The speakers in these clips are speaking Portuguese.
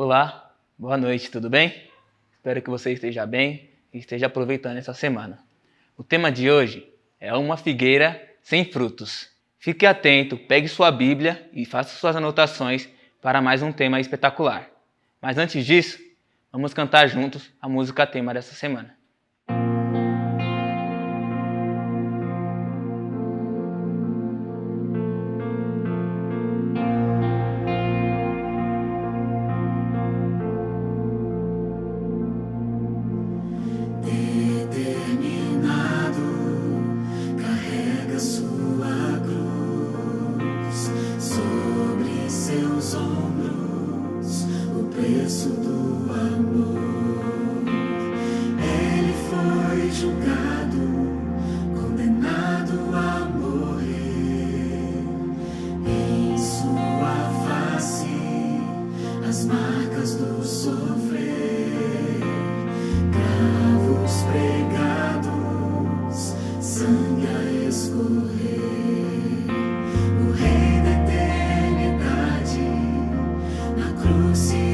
Olá, boa noite, tudo bem? Espero que você esteja bem e esteja aproveitando essa semana. O tema de hoje é uma figueira sem frutos. Fique atento, pegue sua Bíblia e faça suas anotações para mais um tema espetacular. Mas antes disso, vamos cantar juntos a música tema dessa semana. Do amor, ele foi julgado, condenado a morrer. Em sua face, as marcas do sofrer, cravos pregados, sangue a escorrer. O Rei da eternidade na cruz se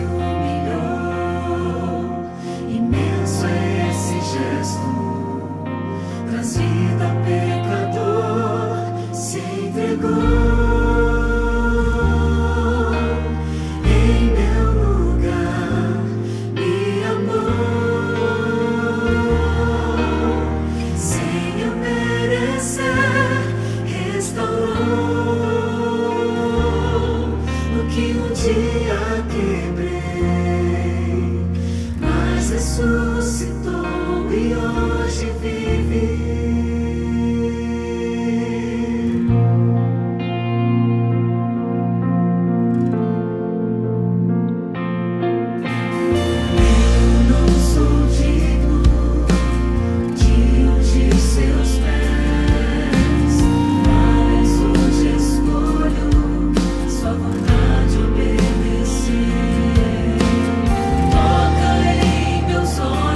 traz vida ao pecador, se entregou em meu lugar, me amou, sem eu merecer, restaurou o que um dia quebrei, mas ressuscitou e hoje vive. Olhos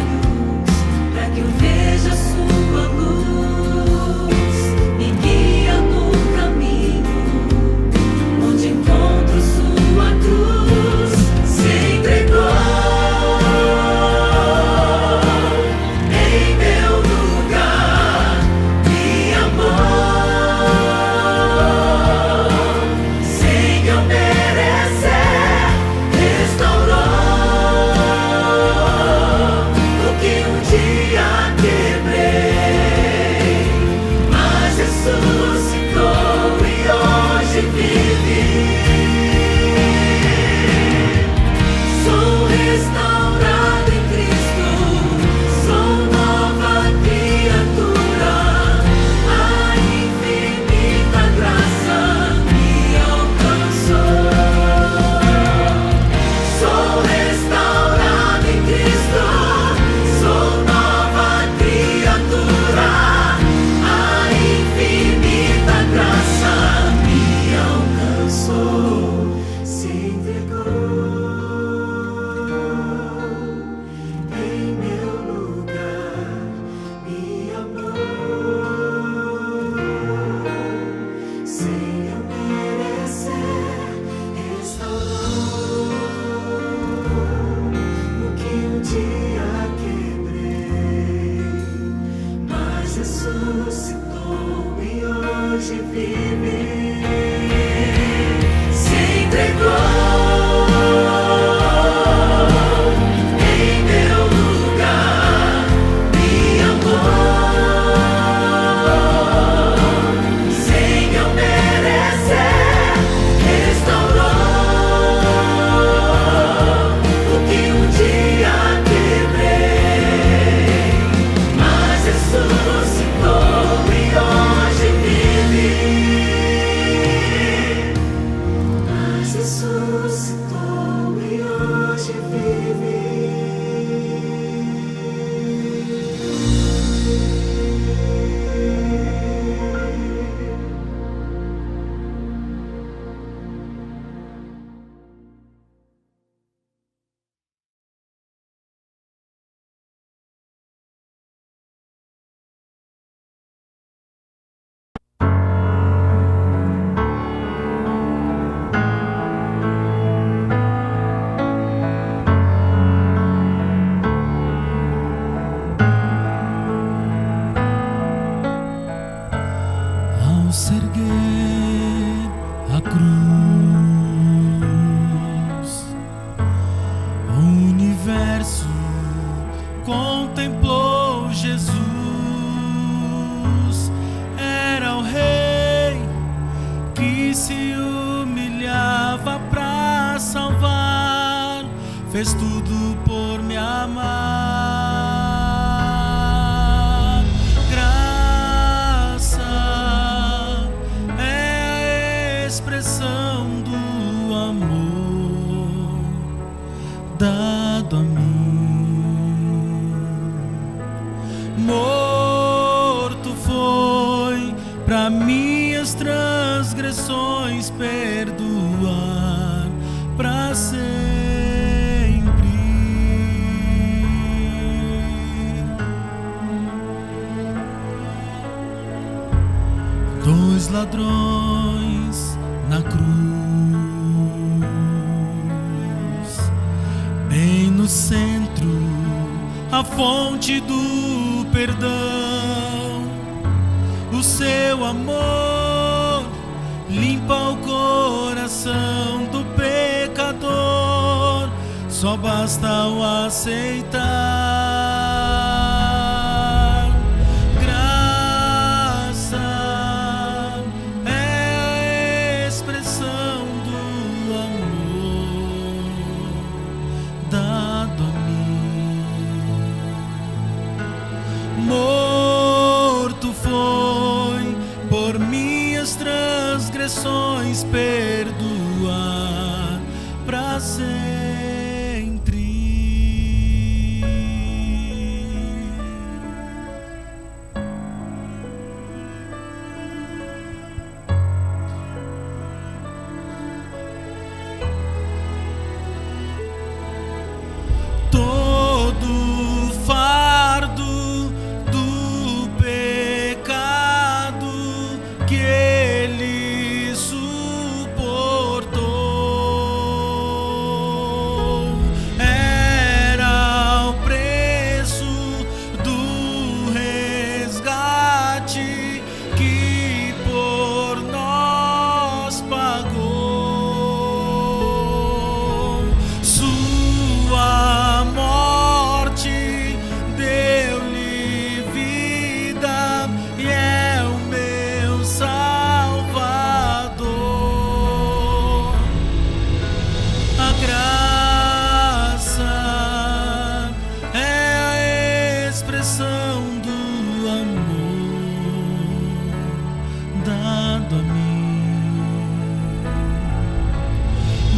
fez tudo por me amar. Graça é a expressão do amor dado a mim. Morto foi para minhas transgressões, perdoar para sempre. Dois ladrões na cruz, bem no centro, a fonte do perdão. O seu amor limpa o coração do pecador, só basta o aceitar. Graça é a expressão do amor dado a mim. Morto foi por minhas transgressões, perdoar para sempre. Todo fardo do pecado que ele suportou era o preço do resgate que por nós pagou. Sua morte deu-lhe vida e é o meu Salvador. A graça é a expressão do amor dado a mim.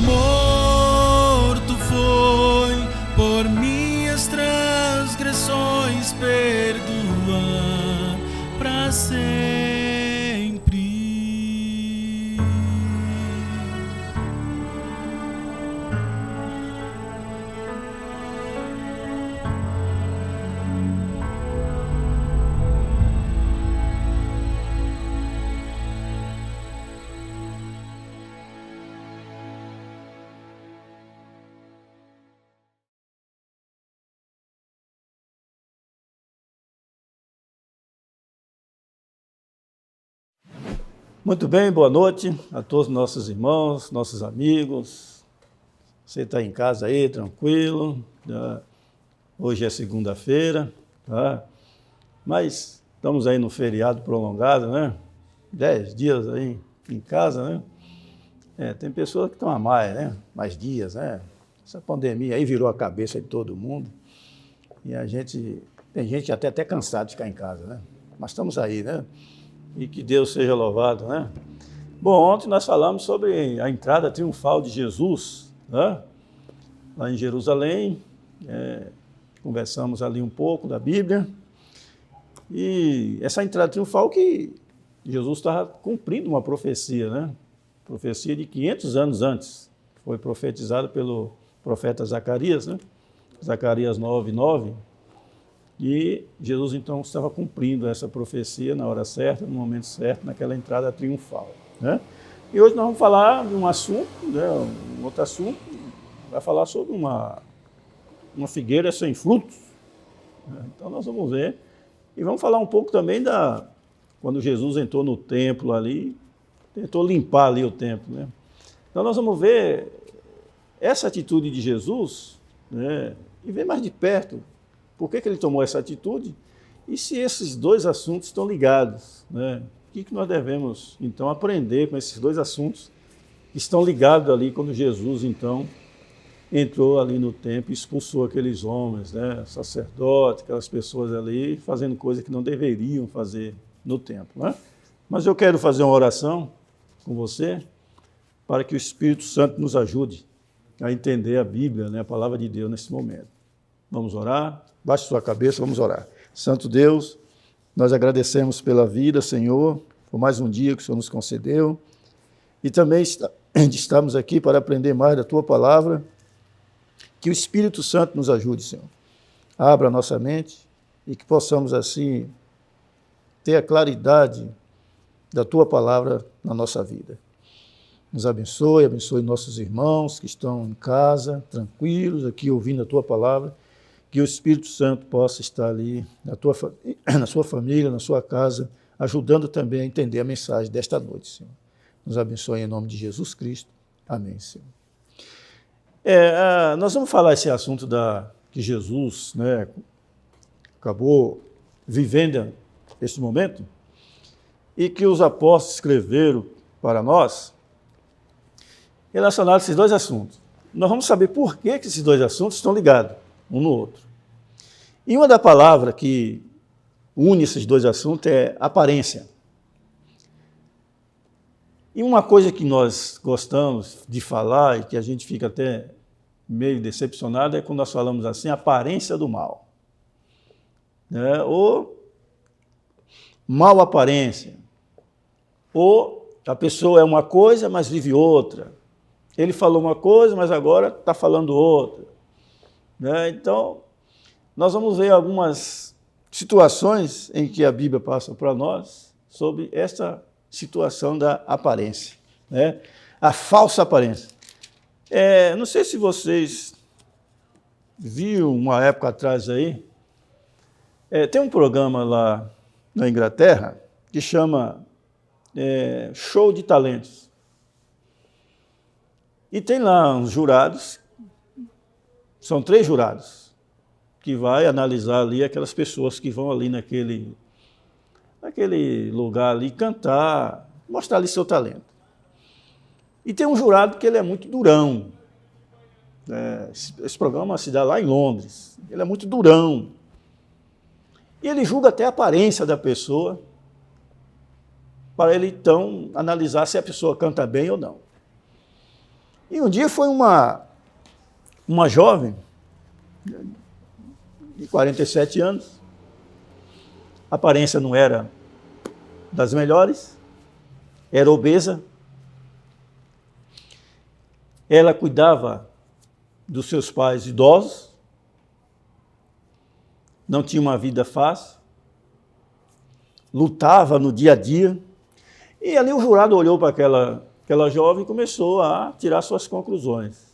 Morto foi por minhas transgressões, perdoar para sempre. Muito bem, boa noite a todos os nossos irmãos, nossos amigos. Você está em casa aí, tranquilo. Hoje é segunda-feira, tá? Mas estamos aí no feriado prolongado, né? 10 dias aí em casa, né? Tem pessoas que estão a mais, né? Mais dias, né? Essa pandemia aí virou a cabeça de todo mundo. E tem gente até cansada de ficar em casa, né? Mas estamos aí, né? E que Deus seja louvado, né? Bom, ontem nós falamos sobre a entrada triunfal de Jesus, né? Lá em Jerusalém, conversamos ali um pouco da Bíblia, e essa entrada triunfal que Jesus estava cumprindo uma profecia, né? Profecia de 500 anos antes, foi profetizada pelo profeta Zacarias, né? Zacarias 9:9. E Jesus, então, estava cumprindo essa profecia na hora certa, no momento certo, naquela entrada triunfal, né? E hoje nós vamos falar de um assunto, né, um outro assunto, vai falar sobre uma figueira sem frutos, né? Então nós vamos ver, e vamos falar um pouco também quando Jesus entrou no templo ali, tentou limpar ali o templo, né? Então nós vamos ver essa atitude de Jesus, né, e ver mais de perto por que ele tomou essa atitude e se esses dois assuntos estão ligados, né? O que nós devemos, então, aprender com esses dois assuntos que estão ligados ali quando Jesus, então, entrou ali no templo e expulsou aqueles homens, né, sacerdotes, aquelas pessoas ali, fazendo coisas que não deveriam fazer no templo, né? Mas eu quero fazer uma oração com você, para que o Espírito Santo nos ajude a entender a Bíblia, né, a palavra de Deus nesse momento. Vamos orar? Baixe sua cabeça, vamos orar. Santo Deus, nós agradecemos pela vida, Senhor, por mais um dia que o Senhor nos concedeu, e também estamos aqui para aprender mais da Tua palavra. Que o Espírito Santo nos ajude, Senhor. Abra a nossa mente e que possamos, assim, ter a claridade da Tua palavra na nossa vida. Nos abençoe, abençoe nossos irmãos que estão em casa, tranquilos, aqui ouvindo a Tua palavra. Que o Espírito Santo possa estar ali na sua família, na sua casa, ajudando também a entender a mensagem desta noite, Senhor. Nos abençoe em nome de Jesus Cristo. Amém, Senhor. Nós vamos falar esse assunto que Jesus, né, acabou vivendo esse momento e que os apóstolos escreveram para nós relacionado a esses dois assuntos. Nós vamos saber por que esses dois assuntos estão ligados um no outro. E uma da palavra que une esses dois assuntos é aparência. E uma coisa que nós gostamos de falar e que a gente fica até meio decepcionado é quando nós falamos assim, aparência do mal. Né? Ou mal aparência. Ou a pessoa é uma coisa, mas vive outra. Ele falou uma coisa, mas agora está falando outra. Né? Então, nós vamos ver algumas situações em que a Bíblia passa para nós sobre essa situação da aparência, né? A falsa aparência. Não sei se vocês viram uma época atrás aí, tem um programa lá na Inglaterra que chama Show de Talentos. E tem lá uns jurados, são 3 jurados, que vai analisar ali aquelas pessoas que vão ali naquele lugar ali cantar, mostrar ali seu talento. E tem um jurado que ele é muito durão. Esse programa se dá lá em Londres. Ele é muito durão. E ele julga até a aparência da pessoa, para ele então analisar se a pessoa canta bem ou não. E um dia foi uma jovem, de 47 anos, a aparência não era das melhores, era obesa. Ela cuidava dos seus pais idosos, não tinha uma vida fácil, lutava no dia a dia. E ali o jurado olhou para aquela jovem e começou a tirar suas conclusões.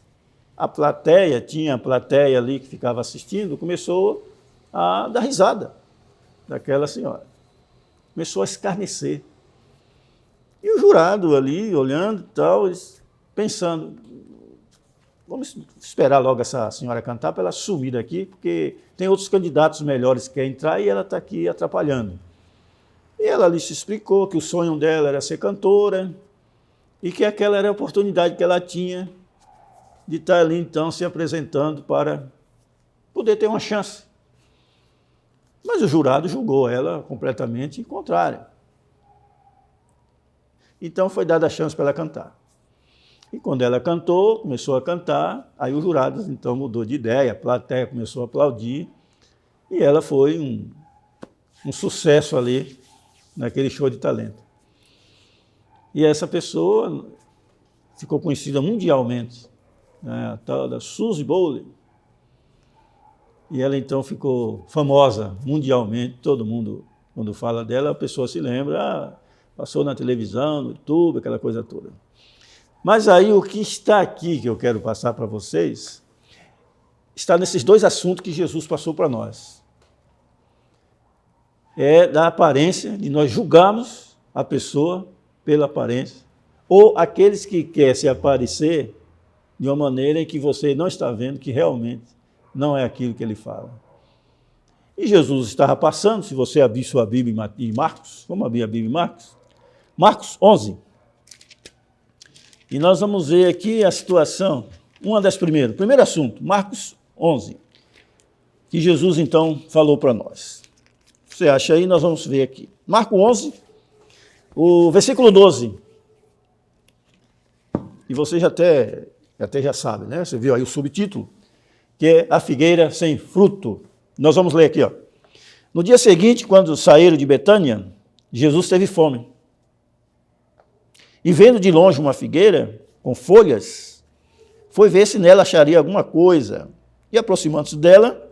Tinha a plateia ali que ficava assistindo, começou a dar risada daquela senhora. Começou a escarnecer. E o jurado ali, olhando e tal, pensando, vamos esperar logo essa senhora cantar para ela sumir daqui, porque tem outros candidatos melhores que querem entrar e ela está aqui atrapalhando. E ela ali se explicou que o sonho dela era ser cantora e que aquela era a oportunidade que ela tinha de estar ali, então, se apresentando para poder ter uma chance. Mas o jurado julgou ela completamente contrária. Então, foi dada a chance para ela cantar. E quando ela cantou, começou a cantar, aí o jurado, então, mudou de ideia, a plateia começou a aplaudir, e ela foi um sucesso ali, naquele show de talento. E essa pessoa ficou conhecida mundialmente, né, a tal da Suzy Bowley. E ela então ficou famosa mundialmente, todo mundo, quando fala dela, a pessoa se lembra, passou na televisão, no YouTube, aquela coisa toda. Mas aí o que está aqui, que eu quero passar para vocês, está nesses dois assuntos que Jesus passou para nós. É da aparência, de nós julgarmos a pessoa pela aparência, ou aqueles que querem se aparecer de uma maneira em que você não está vendo que realmente não é aquilo que ele fala. E Jesus estava passando, se você abrir sua Bíblia em Marcos, vamos abrir a Bíblia em Marcos? Marcos 11. E nós vamos ver aqui a situação uma das primeiras. Primeiro assunto, Marcos 11, que Jesus então falou para nós. Você acha aí? Nós vamos ver aqui. Marcos 11, o versículo 12. E você até já sabe, né? Você viu aí o subtítulo, que é a figueira sem fruto. Nós vamos ler aqui, ó. No dia seguinte, quando saíram de Betânia, Jesus teve fome. E vendo de longe uma figueira com folhas, foi ver se nela acharia alguma coisa. E aproximando-se dela,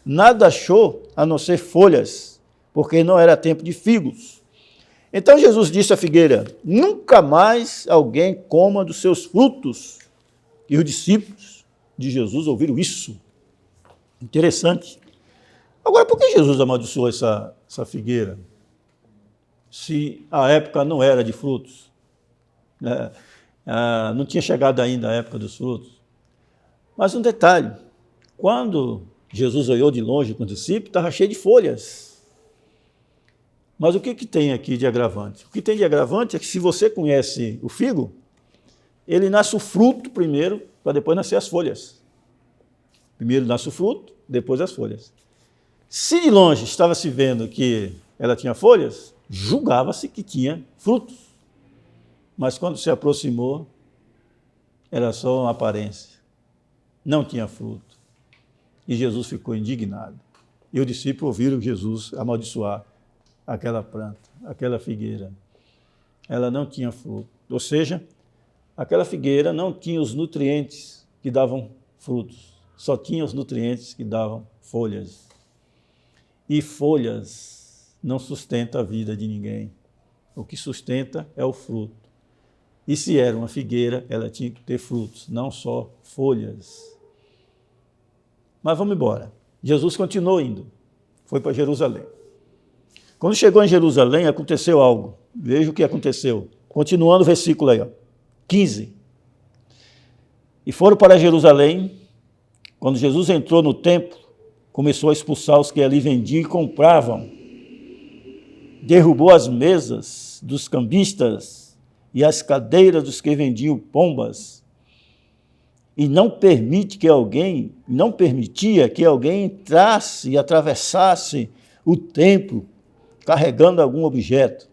nada achou a não ser folhas, porque não era tempo de figos. Então Jesus disse à figueira: nunca mais alguém coma dos seus frutos. E os discípulos de Jesus ouviram isso. Interessante. Agora, por que Jesus amaldiçoou essa figueira? Se a época não era de frutos. Não tinha chegado ainda a época dos frutos. Mas um detalhe, quando Jesus olhou de longe com os discípulos, estava cheio de folhas. Mas o que tem aqui de agravante? O que tem de agravante é que se você conhece o figo, ele nasce o fruto primeiro, para depois nascer as folhas. Primeiro nasce o fruto, depois as folhas. Se de longe estava se vendo que ela tinha folhas, julgava-se que tinha frutos. Mas quando se aproximou, era só uma aparência. Não tinha fruto. E Jesus ficou indignado. E os discípulos ouviram Jesus amaldiçoar aquela planta, aquela figueira. Ela não tinha fruto. Ou seja, aquela figueira não tinha os nutrientes que davam frutos. Só tinha os nutrientes que davam folhas. E folhas não sustentam a vida de ninguém. O que sustenta é o fruto. E se era uma figueira, ela tinha que ter frutos, não só folhas. Mas vamos embora. Jesus continuou indo. Foi para Jerusalém. Quando chegou em Jerusalém, aconteceu algo. Veja o que aconteceu. Continuando o versículo aí, ó, 15. E foram para Jerusalém. Quando Jesus entrou no templo, começou a expulsar os que ali vendiam e compravam. Derrubou as mesas dos cambistas e as cadeiras dos que vendiam pombas. E não permitia que alguém entrasse e atravessasse o templo carregando algum objeto.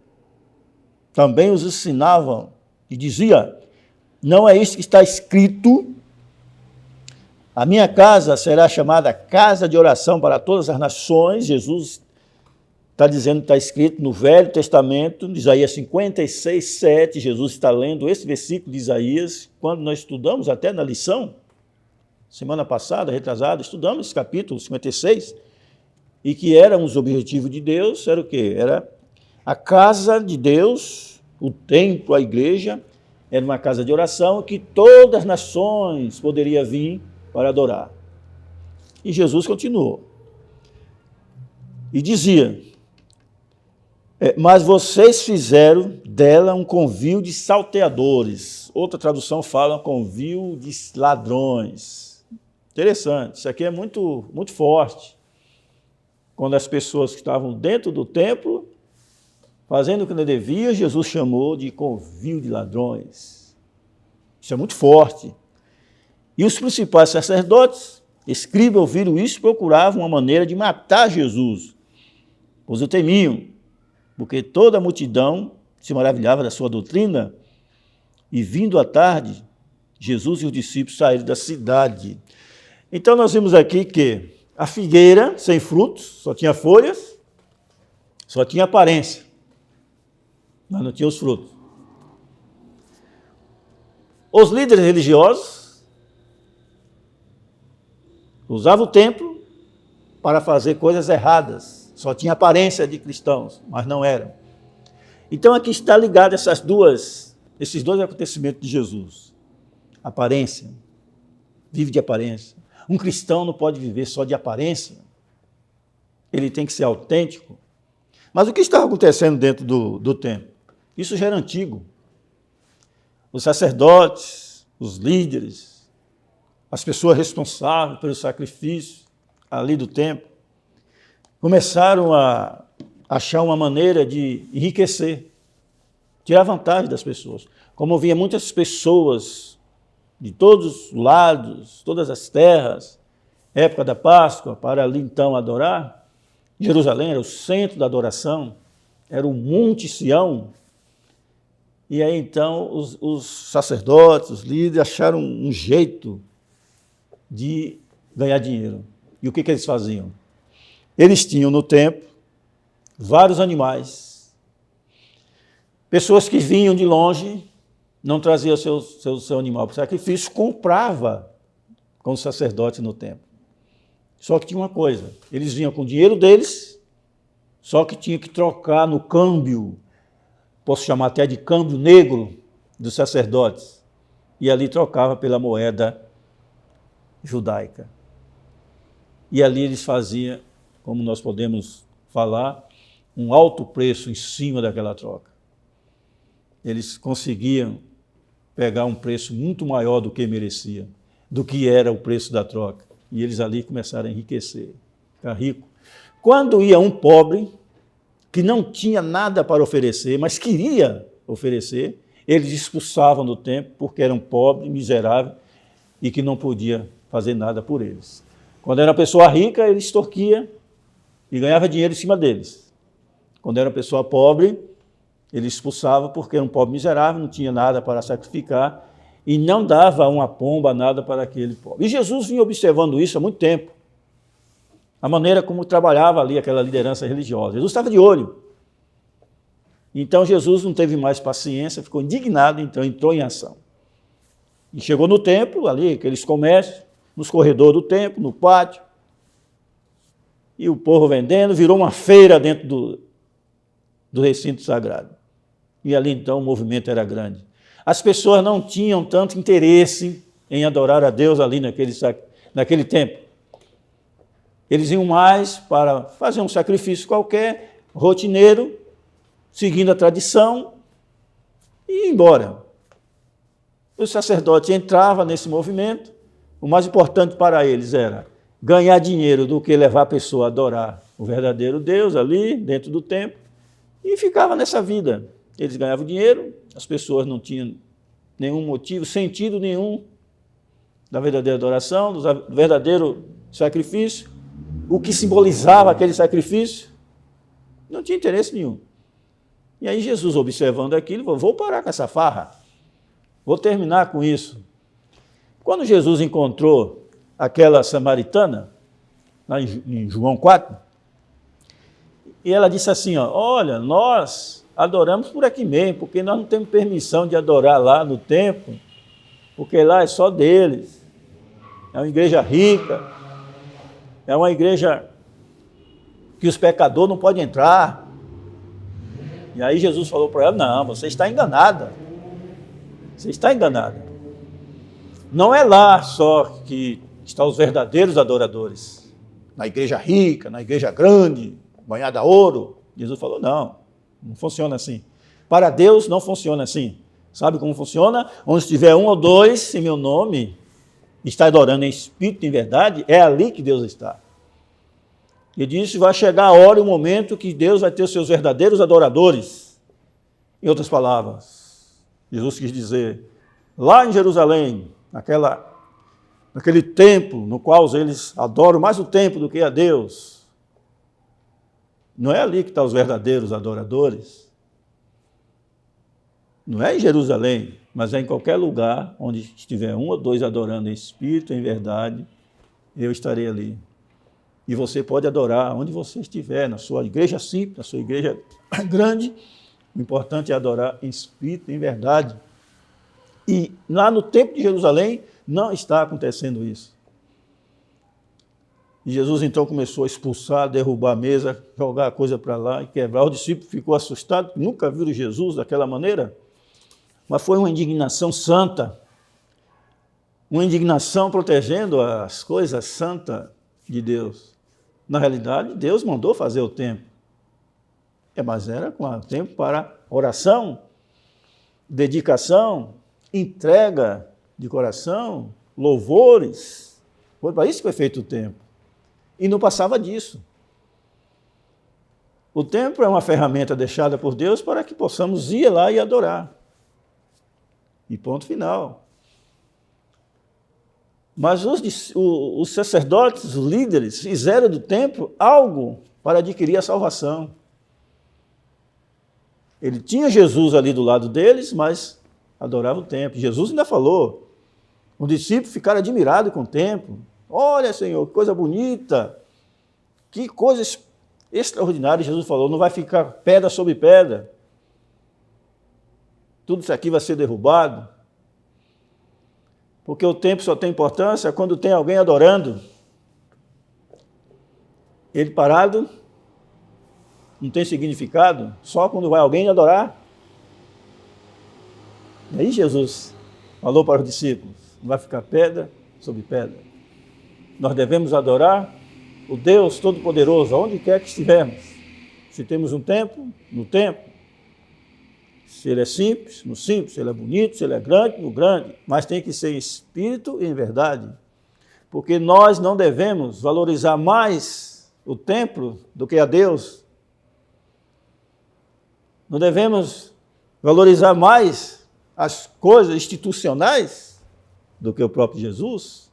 Também os ensinavam e dizia: não é isso que está escrito: a minha casa será chamada casa de oração para todas as nações. Jesus está dizendo, está escrito no Velho Testamento, Isaías 56, 7, Jesus está lendo esse versículo de Isaías, quando nós estudamos até na lição, semana passada, retrasada, estudamos esse capítulo 56, e que eram os objetivos de Deus, era o quê? Era a casa de Deus, o templo, a igreja, era uma casa de oração que todas as nações poderiam vir para adorar. E Jesus continuou. E dizia: mas vocês fizeram dela um convívio de salteadores. Outra tradução fala convívio de ladrões. Interessante, isso aqui é muito, muito forte. Quando as pessoas que estavam dentro do templo, fazendo o que não devia, Jesus chamou de convívio de ladrões. Isso é muito forte. E os principais sacerdotes, escribas, ouviram isso e procuravam uma maneira de matar Jesus, pois o temiam, porque toda a multidão se maravilhava da sua doutrina. E vindo à tarde, Jesus e os discípulos saíram da cidade. Então nós vimos aqui que a figueira sem frutos, só tinha folhas, só tinha aparência, mas não tinha os frutos. Os líderes religiosos usavam o templo para fazer coisas erradas. Só tinha aparência de cristãos, mas não eram. Então aqui está ligado esses dois acontecimentos de Jesus. Aparência, vive de aparência. Um cristão não pode viver só de aparência. Ele tem que ser autêntico. Mas o que estava acontecendo dentro do templo? Isso já era antigo. Os sacerdotes, os líderes, as pessoas responsáveis pelo sacrifício ali do templo, começaram a achar uma maneira de enriquecer, tirar vantagem das pessoas. Como havia muitas pessoas de todos os lados, todas as terras, época da Páscoa, para ali então adorar. Jerusalém era o centro da adoração, era o Monte Sião. E aí então os sacerdotes, os líderes acharam um jeito de ganhar dinheiro. E o que eles faziam? Eles tinham no templo vários animais. Pessoas que vinham de longe, não traziam seu animal para o sacrifício, comprava com os sacerdotes no templo. Só que tinha uma coisa, eles vinham com o dinheiro deles, só que tinha que trocar no câmbio, posso chamar até de câmbio negro dos sacerdotes, e ali trocava pela moeda judaica. E ali eles faziam, como nós podemos falar, um alto preço em cima daquela troca. Eles conseguiam pegar um preço muito maior do que merecia, do que era o preço da troca. E eles ali começaram a enriquecer, ficar rico. Quando ia um pobre, que não tinha nada para oferecer, mas queria oferecer, eles expulsavam do templo porque eram pobres, miseráveis e que não podia fazer nada por eles. Quando era uma pessoa rica, ele extorquia e ganhava dinheiro em cima deles. Quando era uma pessoa pobre, ele expulsava porque era um pobre miserável, não tinha nada para sacrificar e não dava uma pomba, nada para aquele pobre. E Jesus vinha observando isso há muito tempo. A maneira como trabalhava ali aquela liderança religiosa. Jesus estava de olho. Então Jesus não teve mais paciência, ficou indignado, então entrou em ação. E chegou no templo, ali, aqueles comércios, nos corredores do templo, no pátio, e o povo vendendo, virou uma feira dentro do recinto sagrado. E ali então o movimento era grande. As pessoas não tinham tanto interesse em adorar a Deus ali naquele tempo. Eles iam mais para fazer um sacrifício qualquer, rotineiro, seguindo a tradição, e ir embora. O sacerdote entrava nesse movimento, o mais importante para eles era ganhar dinheiro do que levar a pessoa a adorar o verdadeiro Deus ali, dentro do templo, e ficava nessa vida. Eles ganhavam dinheiro, as pessoas não tinham nenhum motivo, sentido nenhum da verdadeira adoração, do verdadeiro sacrifício, o que simbolizava aquele sacrifício, não tinha interesse nenhum. E aí Jesus, observando aquilo, falou, vou parar com essa farra, vou terminar com isso. Quando Jesus encontrou aquela samaritana, lá em João 4, e ela disse assim, ó, olha, nós adoramos por aqui mesmo, porque nós não temos permissão de adorar lá no templo, porque lá é só deles. É uma igreja rica, é uma igreja que os pecadores não podem entrar. E aí Jesus falou para ela, não, você está enganada. Você está enganada. Não é lá só que estão os verdadeiros adoradores. Na igreja rica, na igreja grande, banhada a ouro. Jesus falou, não funciona assim. Para Deus não funciona assim. Sabe como funciona? Onde estiver um ou dois em meu nome, está adorando em espírito e em verdade, é ali que Deus está. E disse, vai chegar a hora e o momento que Deus vai ter os seus verdadeiros adoradores. Em outras palavras, Jesus quis dizer, lá em Jerusalém, naquele templo no qual eles adoram mais o templo do que a Deus, não é ali que estão os verdadeiros adoradores. Não é em Jerusalém, mas é em qualquer lugar onde estiver um ou dois adorando em espírito e em verdade, eu estarei ali. E você pode adorar onde você estiver, na sua igreja simples, na sua igreja grande. O importante é adorar em espírito e em verdade. E lá no templo de Jerusalém não está acontecendo isso. E Jesus então começou a expulsar, derrubar a mesa, jogar a coisa para lá e quebrar. O discípulo ficou assustado, nunca viram Jesus daquela maneira. Mas foi uma indignação santa, uma indignação protegendo as coisas santas de Deus. Na realidade, Deus mandou fazer o templo. Mas era com o tempo para oração, dedicação, entrega de coração, louvores. Foi para isso que foi feito o templo. E não passava disso. O templo é uma ferramenta deixada por Deus para que possamos ir lá e adorar. E ponto final. Mas os sacerdotes, os líderes, fizeram do templo algo para adquirir a salvação. Ele tinha Jesus ali do lado deles, mas adorava o templo. Jesus ainda falou, os discípulos ficaram admirados com o templo. Olha, Senhor, que coisa bonita, que coisa extraordinária. Jesus falou, não vai ficar pedra sobre pedra. Tudo isso aqui vai ser derrubado. Porque o templo só tem importância quando tem alguém adorando. Ele parado não tem significado, só quando vai alguém adorar. E aí Jesus falou para os discípulos, não vai ficar pedra sobre pedra. Nós devemos adorar o Deus Todo-Poderoso, aonde quer que estivermos. Se temos um templo, no templo. Se ele é simples, no simples. Se ele é bonito, se ele é grande, no grande. Mas tem que ser em espírito e em verdade. Porque nós não devemos valorizar mais o templo do que a Deus. Não devemos valorizar mais as coisas institucionais do que o próprio Jesus.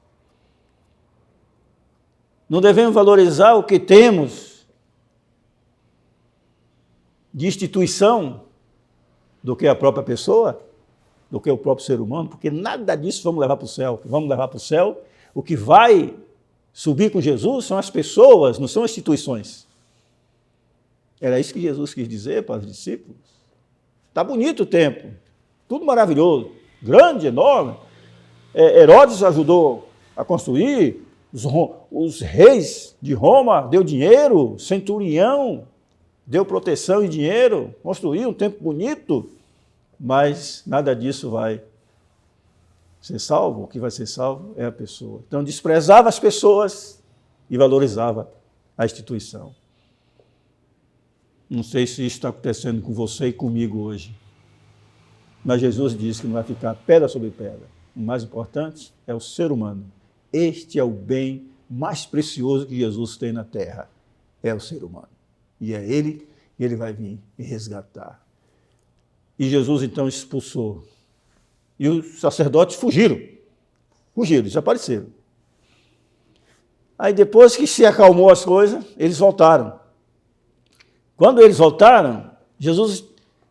Não devemos valorizar o que temos de instituição do que a própria pessoa, do que o próprio ser humano, porque nada disso vamos levar para o céu. Vamos levar para o céu, o que vai subir com Jesus são as pessoas, não são as instituições. Era isso que Jesus quis dizer para os discípulos. Está bonito o templo, tudo maravilhoso, grande, enorme. Herodes ajudou a construir, os reis de Roma deu dinheiro, centurião deu proteção e dinheiro, construiu um templo bonito, mas nada disso vai ser salvo. O que vai ser salvo é a pessoa. Então desprezava as pessoas e valorizava a instituição. Não sei se isso está acontecendo com você e comigo hoje, mas Jesus disse que não vai ficar pedra sobre pedra. O mais importante é o ser humano. Este é o bem mais precioso que Jesus tem na terra, é o ser humano. E é ele que ele vai vir e resgatar. E Jesus então expulsou. E os sacerdotes fugiram, desapareceram. Aí depois que se acalmou as coisas, eles voltaram. Quando eles voltaram,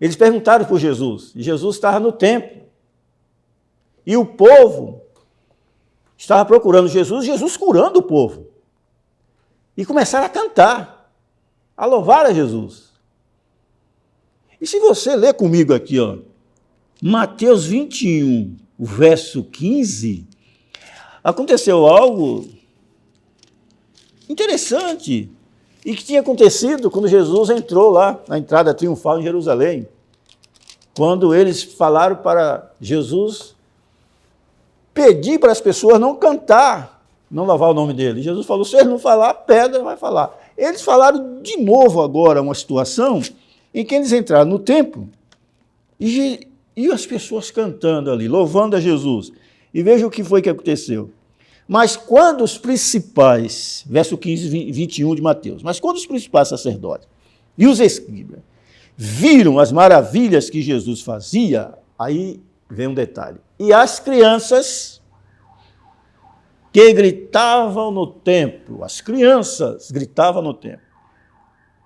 eles perguntaram por Jesus, e Jesus estava no templo. E o povo estava procurando Jesus, Jesus curando o povo. E começaram a cantar, a louvar a Jesus. E se você ler comigo aqui, ó, Mateus 21, o verso 15, aconteceu algo interessante e que tinha acontecido quando Jesus entrou lá na entrada triunfal em Jerusalém. Quando eles falaram para Jesus pedir para as pessoas não cantar, não louvar o nome dele. Jesus falou, se eles não falar, a pedra vai falar. Eles falaram de novo agora uma situação em que eles entraram no templo e as pessoas cantando ali, louvando a Jesus. E veja o que foi que aconteceu. Mas quando os principais, verso 15, 21 de Mateus, mas quando os principais sacerdotes e os escribas viram as maravilhas que Jesus fazia, aí vem um detalhe. E as crianças que gritavam no templo, as crianças gritavam no templo,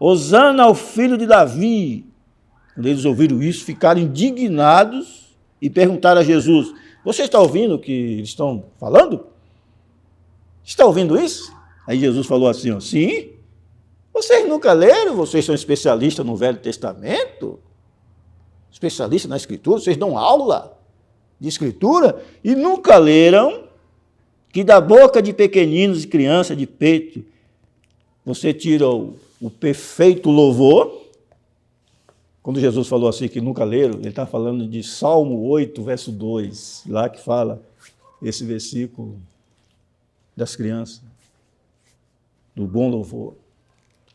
Hosana ao filho de Davi. Quando eles ouviram isso, ficaram indignados e perguntaram a Jesus, você está ouvindo o que eles estão falando? Está ouvindo isso? Aí Jesus falou assim, ó, sim, vocês nunca leram, vocês são especialistas no Velho Testamento, especialistas na Escritura, vocês dão aula de Escritura e nunca leram que da boca de pequeninos e crianças de peito você tira o perfeito louvor. Quando Jesus falou assim que nunca leram, ele está falando de Salmo 8, verso 2, lá que fala esse versículo das crianças, do bom louvor.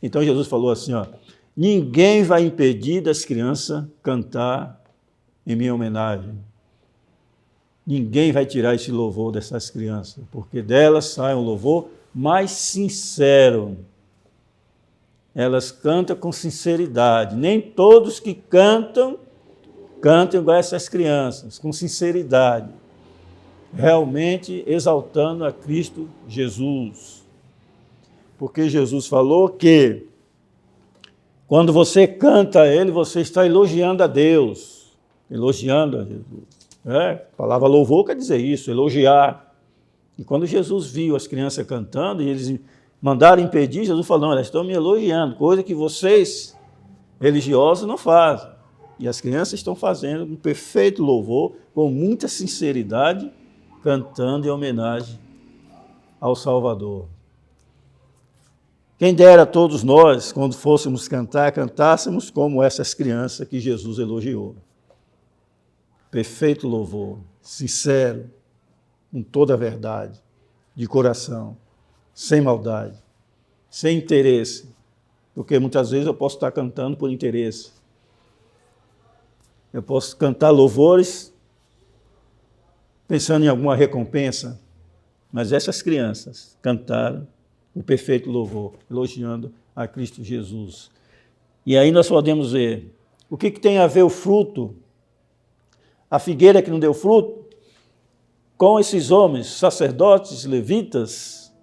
Então Jesus falou assim, ó, ninguém vai impedir das crianças cantar em minha homenagem. Ninguém vai tirar esse louvor dessas crianças, porque delas sai um louvor mais sincero. Elas cantam com sinceridade. Nem todos que cantam igual essas crianças, com sinceridade. realmente exaltando a Cristo Jesus. Porque Jesus falou que quando você canta a Ele, você está elogiando a Deus, elogiando a Jesus. A palavra louvor quer dizer isso, elogiar. E quando Jesus viu as crianças cantando e eles mandaram impedir, Jesus falou, não, elas estão me elogiando, coisa que vocês, religiosos, não fazem. E as crianças estão fazendo um perfeito louvor, com muita sinceridade, cantando em homenagem ao Salvador. Quem dera todos nós, quando fôssemos cantar, cantássemos como essas crianças que Jesus elogiou. Perfeito louvor, sincero, com toda a verdade, de coração, sem maldade, sem interesse, porque muitas vezes eu posso estar cantando por interesse. Eu posso cantar louvores pensando em alguma recompensa, mas essas crianças cantaram o perfeito louvor, elogiando a Cristo Jesus. E aí nós podemos ver o que tem a ver o fruto, a figueira que não deu fruto, com esses homens, sacerdotes, levitas,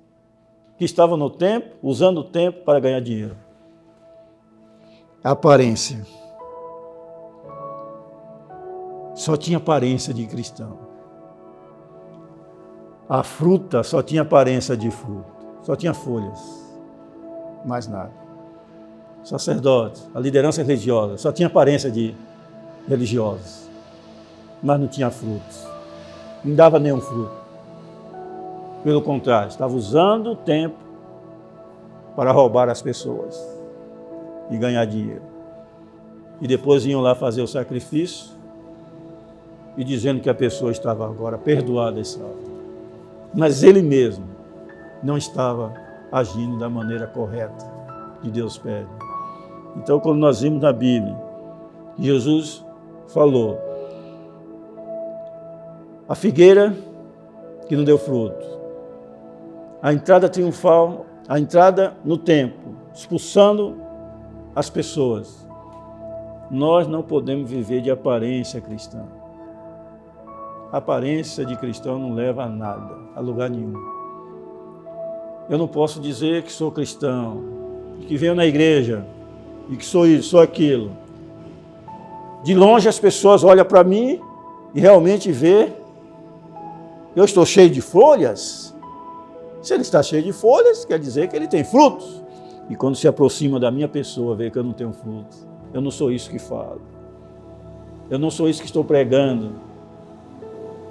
que estavam no templo, usando o templo para ganhar dinheiro. A aparência. Só tinha aparência de cristão. A fruta só tinha aparência de fruto. Só tinha folhas. Mais nada. Sacerdotes, a liderança religiosa, só tinha aparência de religiosos. Mas não tinha frutos. Não dava nenhum fruto. Pelo contrário, estava usando o tempo para roubar as pessoas e ganhar dinheiro. E depois iam lá fazer o sacrifício e dizendo que a pessoa estava agora perdoada e salva. Mas ele mesmo não estava agindo da maneira correta que Deus pede. Então, quando nós vimos na Bíblia, Jesus falou, a figueira que não deu fruto, a entrada triunfal, a entrada no templo, expulsando as pessoas. Nós não podemos viver de aparência cristã. A aparência de cristão não leva a nada, a lugar nenhum. Eu não posso dizer que sou cristão, que venho na igreja, e que sou isso, sou aquilo. De longe as pessoas olham para mim e realmente vê, eu estou cheio de folhas. Se ele está cheio de folhas, quer dizer que ele tem frutos. E quando se aproxima da minha pessoa, vê que eu não tenho frutos. Eu não sou isso que falo. Eu não sou isso que estou pregando.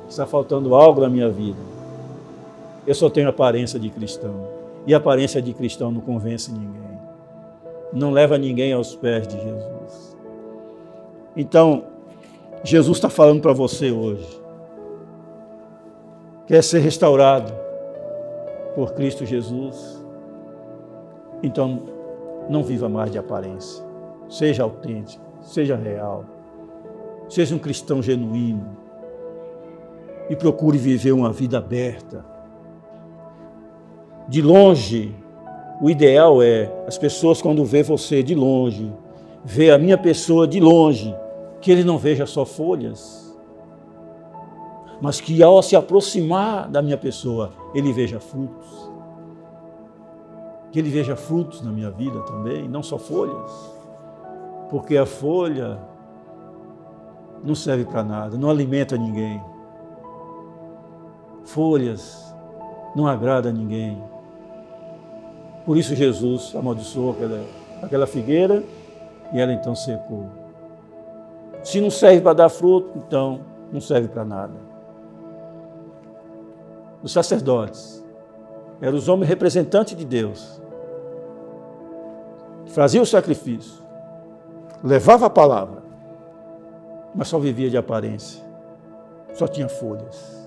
Está faltando algo na minha vida. Eu só tenho aparência de cristão. E a aparência de cristão não convence ninguém. Não leva ninguém aos pés de Jesus. Então, Jesus está falando para você hoje. Quer ser restaurado por Cristo Jesus? Então, não viva mais de aparência. Seja autêntico, seja real. Seja um cristão genuíno. E procure viver uma vida aberta. De longe, o ideal é as pessoas, quando vê você de longe, vê a minha pessoa de longe, que ele não veja só folhas, mas que ao se aproximar da minha pessoa, ele veja frutos. Que ele veja frutos na minha vida também, não só folhas. Porque a folha não serve para nada, não alimenta ninguém. Folhas não agrada a ninguém. Por isso Jesus amaldiçoou aquela figueira e ela então secou. Se não serve para dar fruto, então não serve para nada. Os sacerdotes eram os homens representantes de Deus. Faziam o sacrifício, levava a palavra, mas só vivia de aparência, só tinha folhas.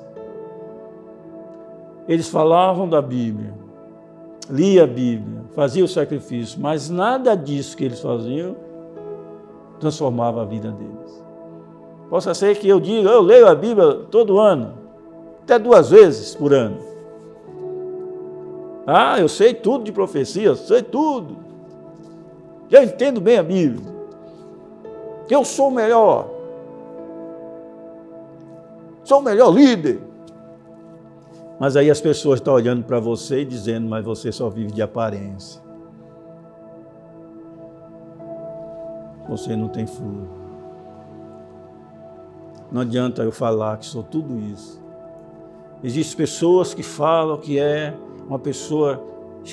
Eles falavam da Bíblia, lia a Bíblia, faziam o sacrifício, mas nada disso que eles faziam transformava a vida deles. Possa ser que eu diga, eu leio a Bíblia todo ano, até 2 vezes por ano. Ah, eu sei tudo de profecia, eu sei tudo. Eu entendo bem a Bíblia. Eu sou o melhor. Sou o melhor líder. Mas aí as pessoas estão olhando para você e dizendo, mas você só vive de aparência. Você não tem fruto. Não adianta eu falar que sou tudo isso. Existem pessoas que falam que é uma pessoa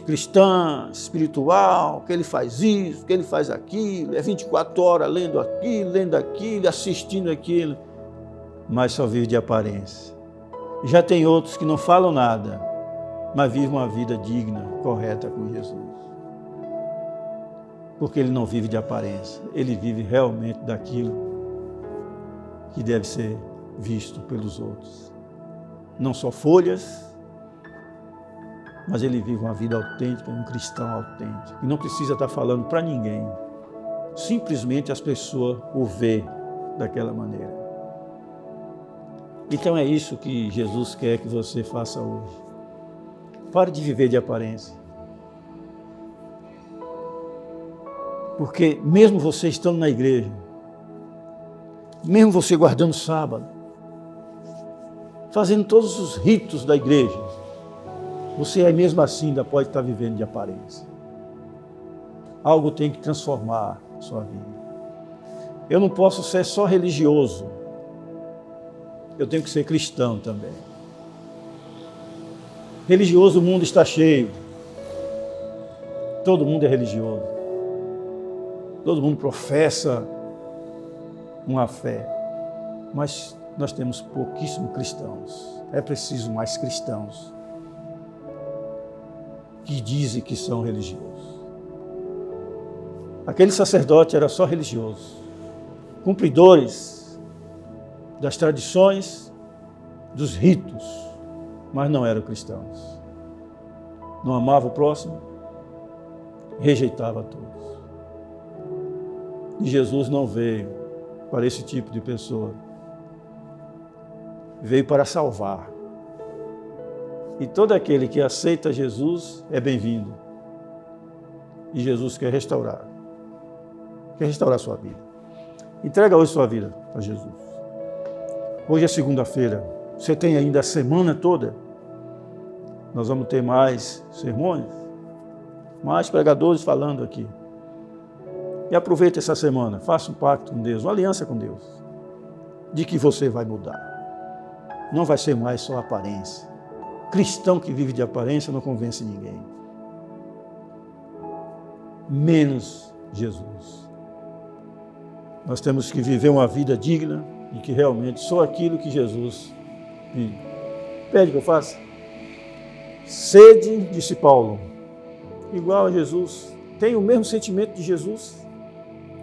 cristã, espiritual, que ele faz isso, que ele faz aquilo, é 24 horas lendo aquilo, assistindo aquilo, mas só vive de aparência. Já tem outros que não falam nada, mas vivem uma vida digna, correta com Jesus. Porque ele não vive de aparência, ele vive realmente daquilo que deve ser visto pelos outros. Não só folhas, mas ele vive uma vida autêntica, um cristão autêntico. E não precisa estar falando para ninguém. Simplesmente as pessoas o vê daquela maneira. Então é isso que Jesus quer que você faça hoje. Pare de viver de aparência. Porque mesmo você estando na igreja, mesmo você guardando sábado, fazendo todos os ritos da igreja, você aí mesmo assim ainda pode estar vivendo de aparência. Algo tem que transformar a sua vida. Eu não posso ser só religioso. Eu tenho que ser cristão também. Religioso, o mundo está cheio. Todo mundo é religioso. Todo mundo professa uma fé. Mas nós temos pouquíssimos cristãos. É preciso mais cristãos que dizem que são religiosos. Aquele sacerdote era só religioso, cumpridores das tradições, dos ritos, mas não eram cristãos. Não amava o próximo, rejeitava a todos. E Jesus não veio para esse tipo de pessoa. Veio para salvar. E todo aquele que aceita Jesus é bem-vindo. E Jesus quer restaurar. Quer restaurar a sua vida. Entrega hoje sua vida a Jesus. Hoje é segunda-feira. Você tem ainda a semana toda. Nós vamos ter mais sermões, mais pregadores falando aqui. E aproveite essa semana. Faça um pacto com Deus, uma aliança com Deus. De que você vai mudar. Não vai ser mais só aparência. Cristão que vive de aparência não convence ninguém. Menos Jesus. Nós temos que viver uma vida digna e que realmente só aquilo que Jesus pede que eu faça. Sede, disse Paulo, igual a Jesus. Tem o mesmo sentimento de Jesus.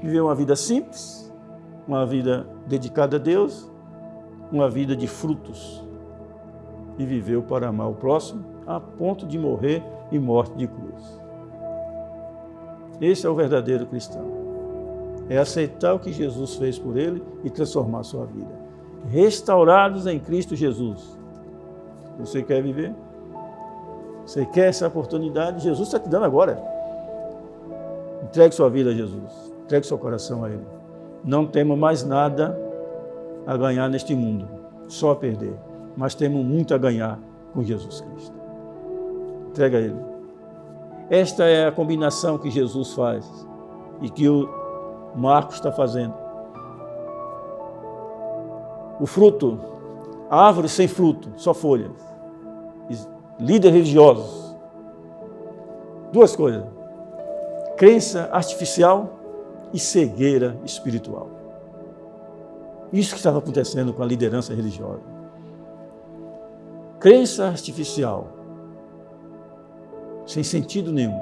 Viver uma vida simples, uma vida dedicada a Deus, uma vida de frutos. E viveu para amar o próximo a ponto de morrer em morte de cruz. Esse é o verdadeiro cristão. É aceitar o que Jesus fez por ele e transformar a sua vida. Restaurados em Cristo Jesus. Você quer viver? Você quer essa oportunidade? Jesus está te dando agora. Entregue sua vida a Jesus. Entregue seu coração a Ele. Não temos mais nada a ganhar neste mundo, só a perder. Mas temos muito a ganhar com Jesus Cristo. Entrega a Ele. Esta é a combinação que Jesus faz e que o Marcos está fazendo. O fruto, a árvore sem fruto, só folhas. Líderes religiosos. Duas coisas. Crença artificial e cegueira espiritual. Isso que estava acontecendo com a liderança religiosa. Crença artificial, sem sentido nenhum,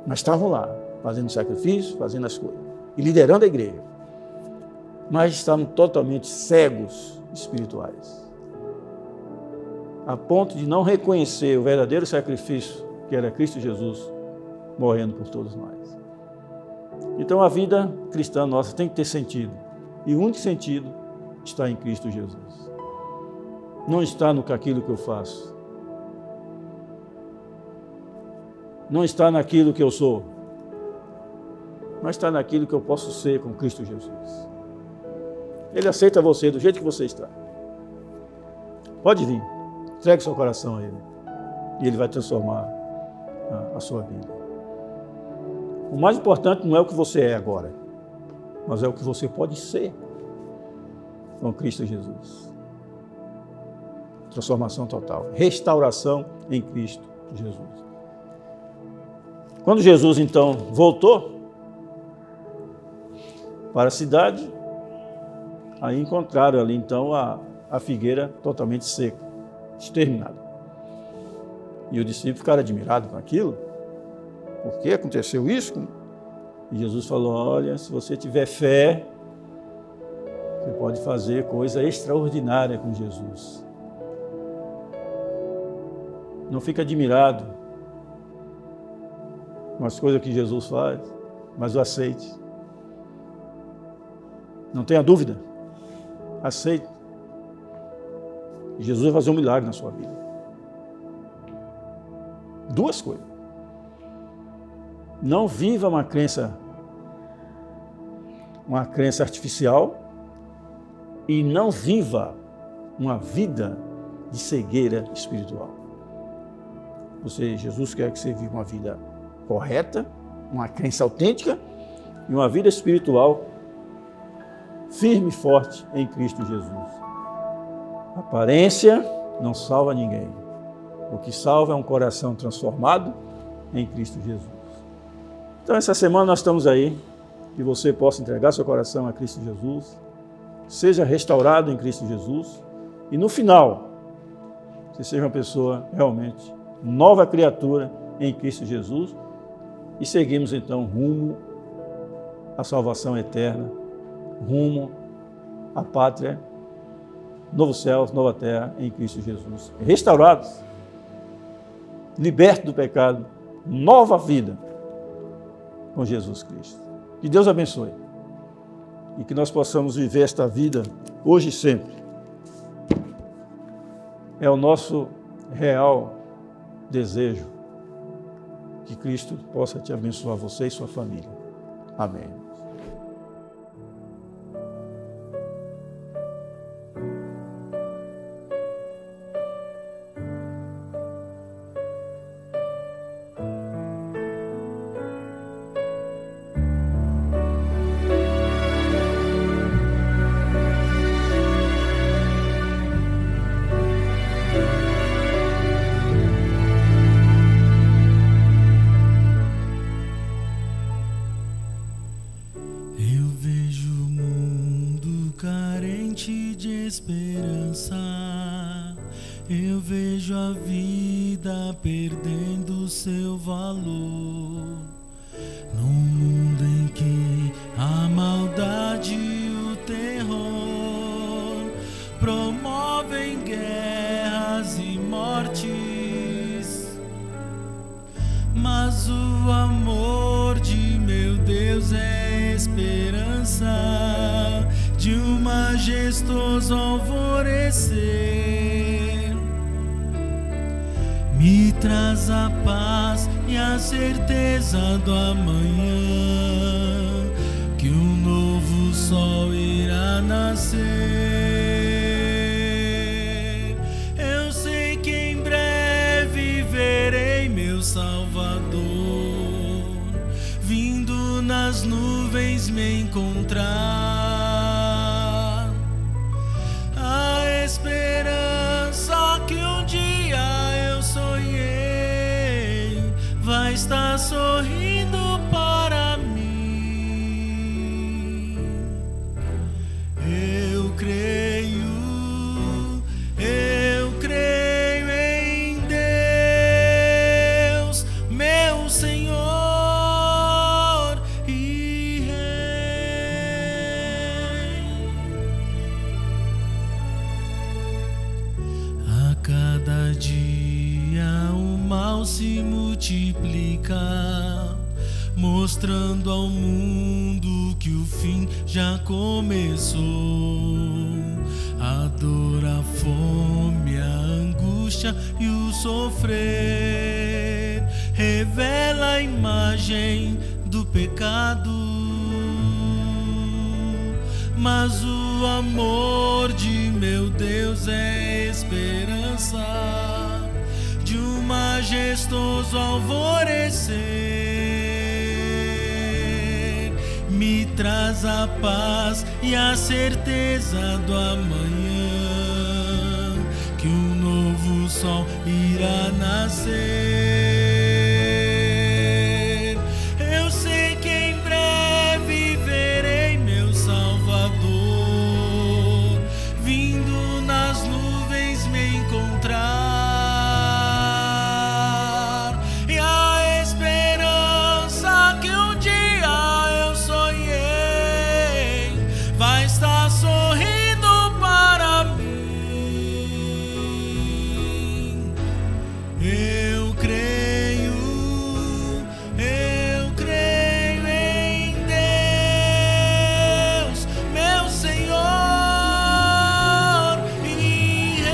mas estavam lá, fazendo sacrifício, fazendo as coisas, e liderando a igreja, mas estavam totalmente cegos espirituais, a ponto de não reconhecer o verdadeiro sacrifício, que era Cristo Jesus, morrendo por todos nós. Então a vida cristã nossa tem que ter sentido, e o único sentido está em Cristo Jesus. Não está naquilo que eu faço. Não está naquilo que eu sou. Mas está naquilo que eu posso ser com Cristo Jesus. Ele aceita você do jeito que você está. Pode vir. Entregue seu coração a Ele. E Ele vai transformar a sua vida. O mais importante não é o que você é agora, mas é o que você pode ser com Cristo Jesus. Transformação total. Restauração em Cristo Jesus. Quando Jesus, então, voltou para a cidade, aí encontraram ali, então, a figueira totalmente seca, exterminada. E os discípulos ficaram admirados com aquilo. Por que aconteceu isso? E Jesus falou, olha, se você tiver fé, você pode fazer coisa extraordinária com Jesus. Não fique admirado com as coisas que Jesus faz, mas o aceite. Não tenha dúvida. Aceite. Jesus vai fazer um milagre na sua vida. Duas coisas. Não viva uma crença artificial e não viva uma vida de cegueira espiritual. Jesus quer que você viva uma vida correta, uma crença autêntica e uma vida espiritual firme e forte em Cristo Jesus. A aparência não salva ninguém. O que salva é um coração transformado em Cristo Jesus. Então, essa semana nós estamos aí, que você possa entregar seu coração a Cristo Jesus, seja restaurado em Cristo Jesus, e no final, você seja uma pessoa realmente nova criatura em Cristo Jesus, e seguimos então rumo à salvação eterna, rumo à pátria, novo céu, nova terra em Cristo Jesus. Restaurados, libertos do pecado, nova vida com Jesus Cristo. Que Deus abençoe e que nós possamos viver esta vida hoje e sempre. É o nosso real desejo que Cristo possa te abençoar, você e sua família. Amém. De esperança, eu vejo a vida perdendo seu valor. Num mundo em que a maldade e o terror promovem guerras e mortes, mas o amor de meu Deus é esperança de um majestoso alvorecer. Me traz a paz e a certeza do amanhã, que um novo sol irá nascer. Eu sei que em breve verei meu Salvador vindo nas nuvens me encontrar. Esperança que um dia eu sonhei vai estar sorrindo para mim. Eu creio em Deus, meu Senhor e Rei. A cada dia o mal se multiplica, mostrando ao mundo que o fim já começou. A dor, a fome, a angústia e o sofrer revela a imagem do pecado, mas o amor de meu Deus é esperança de um majestoso alvorecer. Me traz a paz e a certeza do amanhã, que um novo sol irá nascer. Eu sei que em breve verei meu Salvador vindo nas nuvens me encontrar. E a esperança que um dia eu sonhei vai estar sorrindo para mim. Eu creio em Deus, meu Senhor e Rei.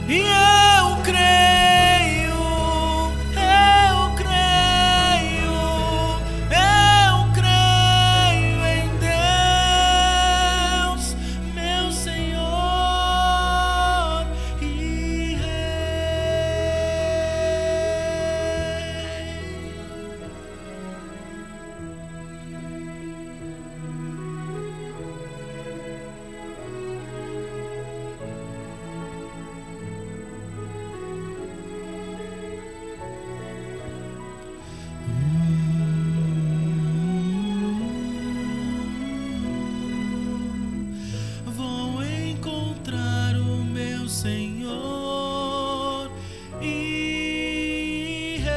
E eu creio em Deus, meu Senhor e vou encontrar o meu Senhor e Rei.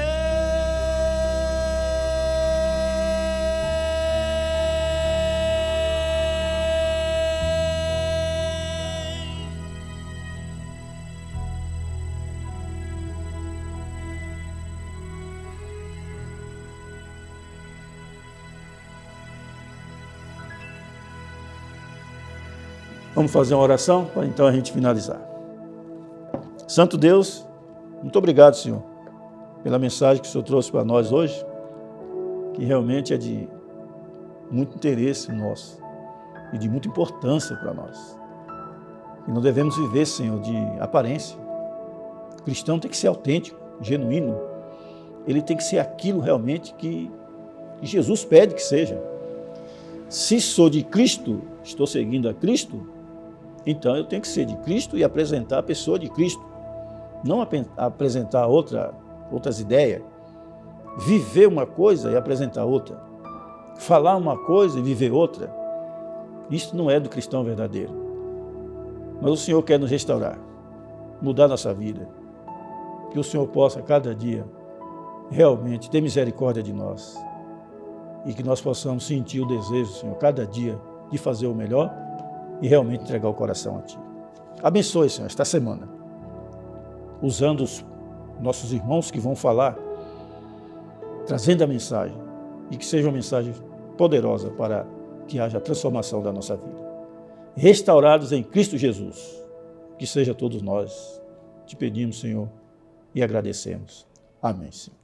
Vamos fazer uma oração para então a gente finalizar. Santo Deus, muito obrigado, Senhor, pela mensagem que o Senhor trouxe para nós hoje, que realmente é de muito interesse nosso e de muita importância para nós. E não devemos viver, Senhor, de aparência. O cristão tem que ser autêntico, genuíno. Ele tem que ser aquilo realmente que Jesus pede que seja. Se sou de Cristo, estou seguindo a Cristo, então eu tenho que ser de Cristo e apresentar a pessoa de Cristo. Não apresentar outras ideias. Viver uma coisa e apresentar outra. Falar uma coisa e viver outra. Isso não é do cristão verdadeiro. Mas o Senhor quer nos restaurar, mudar nossa vida. Que o Senhor possa, cada dia, realmente ter misericórdia de nós. E que nós possamos sentir o desejo, Senhor, cada dia, de fazer o melhor e realmente entregar o coração a Ti. Abençoe, Senhor, esta semana, usando os nossos irmãos que vão falar, trazendo a mensagem, e que seja uma mensagem poderosa para que haja a transformação da nossa vida. Restaurados em Cristo Jesus, que seja todos nós. Te pedimos, Senhor, e agradecemos. Amém, Senhor.